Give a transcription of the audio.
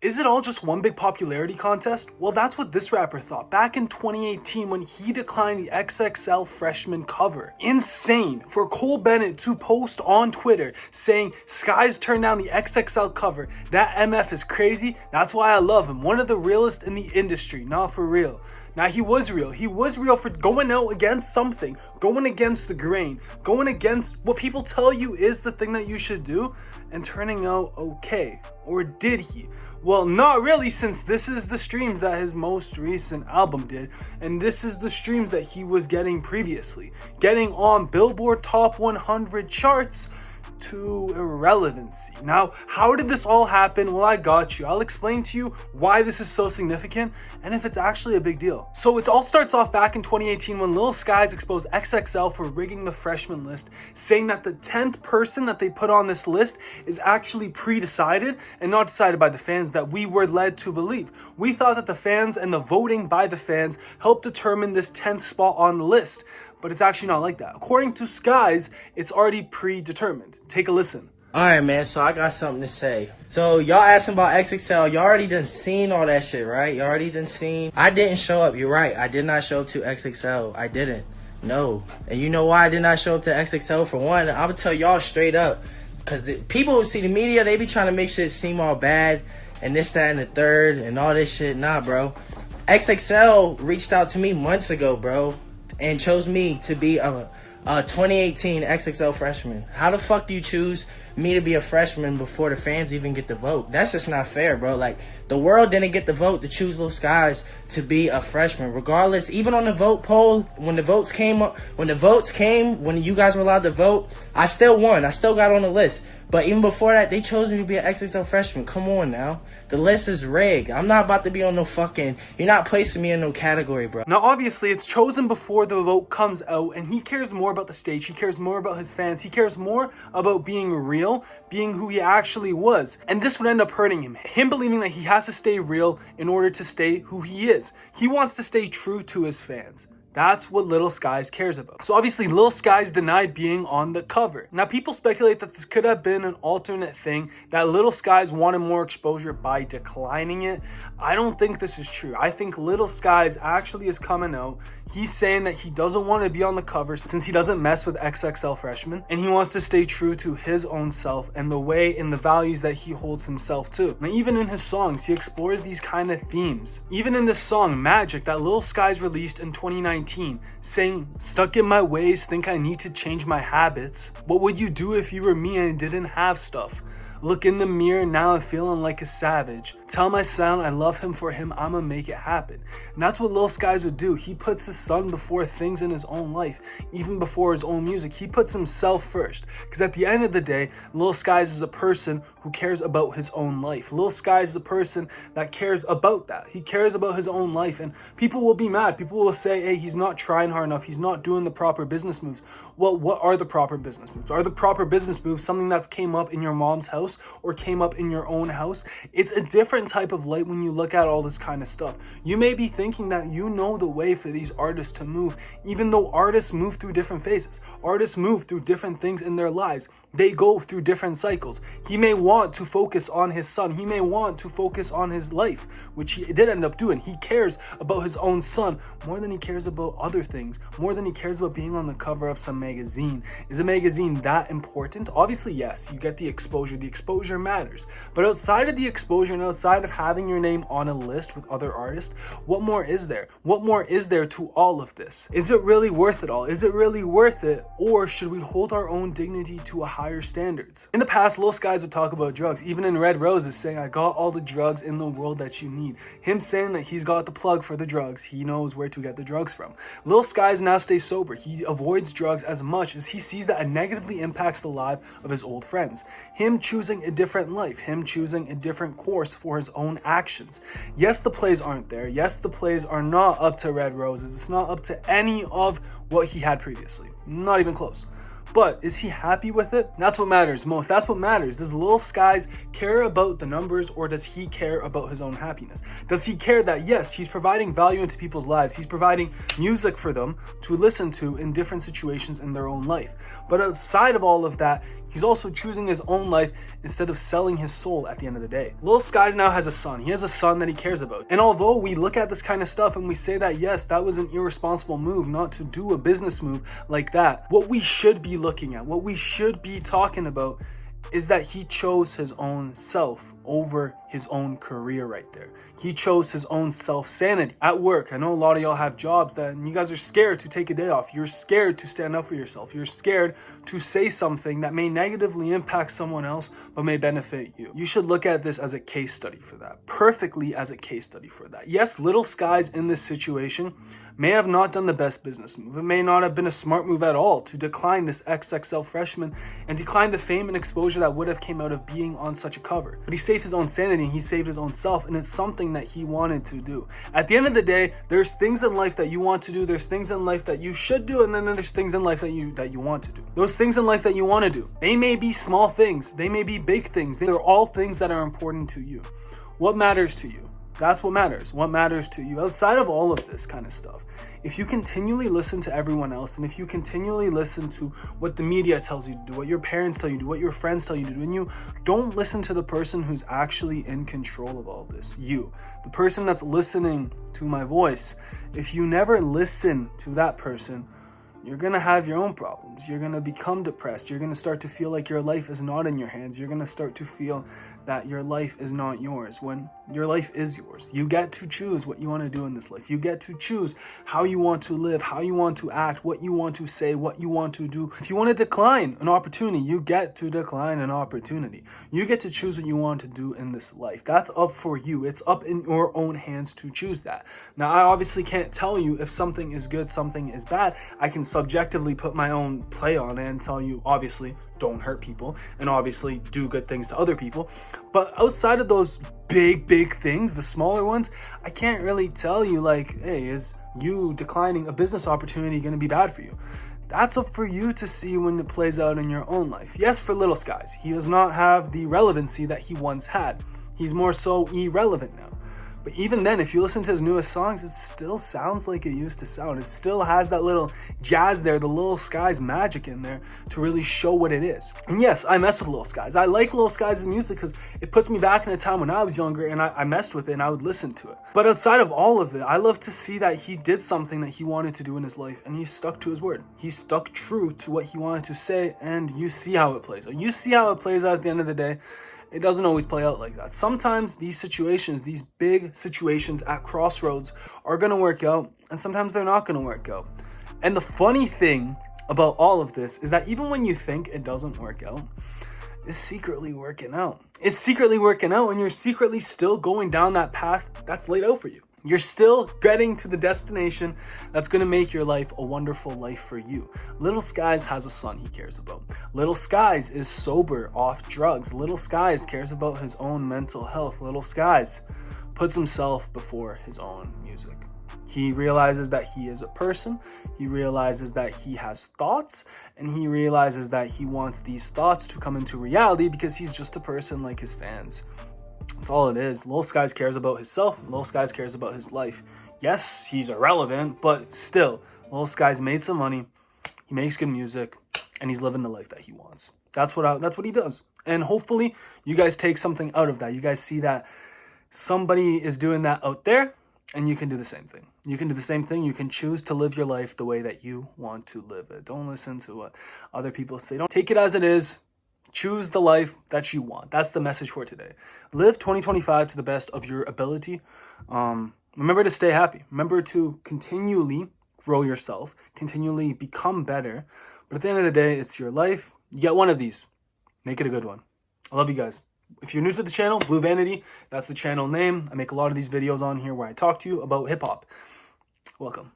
Is it all just one big popularity contest? Well, that's what this rapper thought back in 2018 when he declined the XXL freshman cover. Insane for Cole Bennett to post on Twitter saying, "Skies turned down the XXL cover. That MF is crazy. That's why I love him. One of the realest in the industry." Not for real. Now, he was real. He was real for going out against something, going against the grain, going against what people tell you is the thing that you should do, and turning out okay. Or did he? Well, not really, since this is the streams that his most recent album did, and this is the streams that he was getting previously. Getting on Billboard Top 100 charts to irrelevancy. Now, how did this all happen? Well, I got you. I'll explain to you why this is so significant and if it's actually a big deal. So it all starts off back in 2018 when Lil Skies exposed XXL for rigging the freshman list, saying that the 10th person that they put on this list is actually pre-decided and not decided by the fans that we were led to believe. We thought that the fans and the voting by the fans helped determine this 10th spot on the list. But it's actually not like that. According to Skies, it's already predetermined. Take a listen. Alright, man, so I got something to say. So, y'all asking about XXL, y'all already done seen all that shit, right? Y'all already done seen. I didn't show up, you're right. I did not show up to XXL. I didn't. No. And you know why I did not show up to XXL? For one, I'm gonna tell y'all straight up. Because people who see the media, they be trying to make shit seem all bad. And this, that, and the third, and all this shit. Nah, bro. XXL reached out to me months ago, bro. And chose me to be a 2018 XXL freshman. How the fuck do you choose me to be a freshman before the fans even get the vote? That's just not fair, bro. Like, the world didn't get the vote to choose Lil Skies to be a freshman. Regardless, even on the vote poll, when the votes came, when you guys were allowed to vote, I still won. I still got on the list. But even before that, they chose me to be an XXL freshman. Come on now. The list is rigged. I'm not about to be on no fucking... You're not placing me in no category, bro. Now, obviously, it's chosen before the vote comes out, and he cares more about the stage. He cares more about his fans. He cares more about being real, being who he actually was. And this would end up hurting him. Him believing that he has to stay real in order to stay who he is. He wants to stay true to his fans. That's what Lil Skies cares about. So obviously, Lil Skies denied being on the cover. Now, people speculate that this could have been an alternate thing, that Lil Skies wanted more exposure by declining it. I don't think this is true. I think Lil Skies actually is coming out. He's saying that he doesn't want to be on the cover since he doesn't mess with XXL freshmen, and he wants to stay true to his own self and the way and the values that he holds himself to. Now, even in his songs, he explores these kind of themes. Even in this song, Magic, that Lil Skies released in 2019, saying, "Stuck in my ways, think I need to change my habits. What would you do if you were me and didn't have stuff? Look in the mirror, now I'm feeling like a savage. Tell my son I love him, for him I'ma make it happen." And that's what Lil Skies would do. He puts his son before things in his own life, even before his own music. He puts himself first. Because at the end of the day, Lil Skies is a person who cares about his own life. Lil Skies is a person that cares about that. He cares about his own life, and people will be mad. People will say, hey, he's not trying hard enough. He's not doing the proper business moves. Well, what are the proper business moves? Are the proper business moves something that's came up in your mom's house or came up in your own house? It's a different type of light when you look at all this kind of stuff. You may be thinking that you know the way for these artists to move, even though artists move through different phases. Artists move through different things in their lives. They go through different cycles. He may want to focus on his son. He may want to focus on his life, which he did end up doing. He cares about his own son more than he cares about other things, more than he cares about being on the cover of some magazine. Is a magazine that important? Obviously, yes. You get the exposure. The exposure matters. But outside of the exposure and outside of having your name on a list with other artists, what more is there? What more is there to all of this? Is it really worth it all? Is it really worth it? Or should we hold our own dignity to a higher standards? In the past, Lil Skies would talk about drugs. Even in Red Roses, saying, "I got all the drugs in the world that you need." Him saying that he's got the plug for the drugs. He knows where to get the drugs from. Lil Skies now stays sober. He avoids drugs as much as he sees that it negatively impacts the life of his old friends. Him choosing a different life. Him choosing a different course for his own actions. Yes, the plays aren't there. Yes, the plays are not up to Red Roses. It's not up to any of what he had previously. Not even close. But is he happy with it? That's what matters most. That's what matters. Does Lil Skies care about the numbers, or does he care about his own happiness? Does he care that, yes, he's providing value into people's lives. He's providing music for them to listen to in different situations in their own life. But outside of all of that, He's also choosing his own life instead of selling his soul at the end of the day. Lil Skies now has a son. He has a son that he cares about. And although we look at this kind of stuff and we say that, yes, that was an irresponsible move not to do a business move like that, what we should be looking at, what we should be talking about is that he chose his own self over his own career right there. He chose his own self-sanity at work. I know a lot of y'all have jobs that and you guys are scared to take a day off. You're scared to stand up for yourself. You're scared to say something that may negatively impact someone else but may benefit you. You should look at this as a case study for that. Perfectly as a case study for that. Yes, Little Skies in this situation may have not done the best business move. It may not have been a smart move at all to decline this XXL freshman and decline the fame and exposure that would have came out of being on such a cover. But he saved his own sanity and he saved his own self, and it's something that he wanted to do. At the end of the day, there's things in life that you want to do, there's things in life that you should do, and then there's things in life that you want to do. Those things in life that you want to do, they may be small things, they may be big things, they're all things that are important to you. What matters to you? That's what matters. What matters to you outside of all of this kind of stuff. If you continually listen to everyone else, and if you continually listen to what the media tells you to do, what your parents tell you to do, what your friends tell you to do, and you don't listen to the person who's actually in control of all this, you, the person that's listening to my voice, if you never listen to that person, you're going to have your own problems. You're going to become depressed. You're going to start to feel like your life is not in your hands. You're going to start to feel that your life is not yours when your life is yours. You get to choose what you want to do in this life. You get to choose how you want to live, how you want to act, what you want to say, what you want to do. If you want to decline an opportunity, you get to decline an opportunity. You get to choose what you want to do in this life. That's up for you. It's up in your own hands to choose that. Now, I obviously can't tell you if something is good, something is bad. I can subjectively put my own play on it and tell you, obviously, don't hurt people and obviously do good things to other people. But outside of those big things, the smaller ones, I can't really tell you like, hey, is you declining a business opportunity going to be bad for you? That's up for you to see when it plays out in your own life. Yes, for Little Skies, he does not have the relevancy that he once had. He's more so irrelevant now. But even then, if you listen to his newest songs, it still sounds like it used to sound. It still has that little jazz there, the Little Skies magic in there to really show what it is. And yes, I mess with Little Skies. I like Little Skies' music because it puts me back in a time when I was younger and I messed with it and I would listen to it. But outside of all of it, I love to see that he did something that he wanted to do in his life and he stuck to his word. He stuck true to what he wanted to say, and you see how it plays out. You see how it plays out at the end of the day. It doesn't always play out like that. Sometimes these situations, these big situations at crossroads are going to work out, and sometimes they're not going to work out. And the funny thing about all of this is that even when you think it doesn't work out, it's secretly working out. It's secretly working out, and you're secretly still going down that path that's laid out for you. You're still getting to the destination that's going to make your life a wonderful life for you. Little Skies has a son he cares about. Little Skies is sober, off drugs. Little Skies cares about his own mental health. Little Skies puts himself before his own music. He realizes that he is a person. He realizes that he has thoughts, and he realizes that he wants these thoughts to come into reality because he's just a person like his fans. That's all it is. Lil Skies cares about himself. Lil Skies cares about his life. Yes, he's irrelevant, but still, Lil Skies made some money. He makes good music, and he's living the life that he wants. That's what he does. And hopefully, you guys take something out of that. You guys see that somebody is doing that out there, and you can do the same thing. You can do the same thing. You can choose to live your life the way that you want to live it. Don't listen to what other people say. Don't take it as it is. Choose the life that you want. That's the message for today. Live 2025 to the best of your ability. Remember to stay happy. Remember to continually grow yourself, continually become better. But at the end of the day, it's your life. You get one of these. Make it a good one. I love you guys. If you're new to the channel, Blue Vanity, that's the channel name. I make a lot of these videos on here where I talk to you about hip hop. Welcome.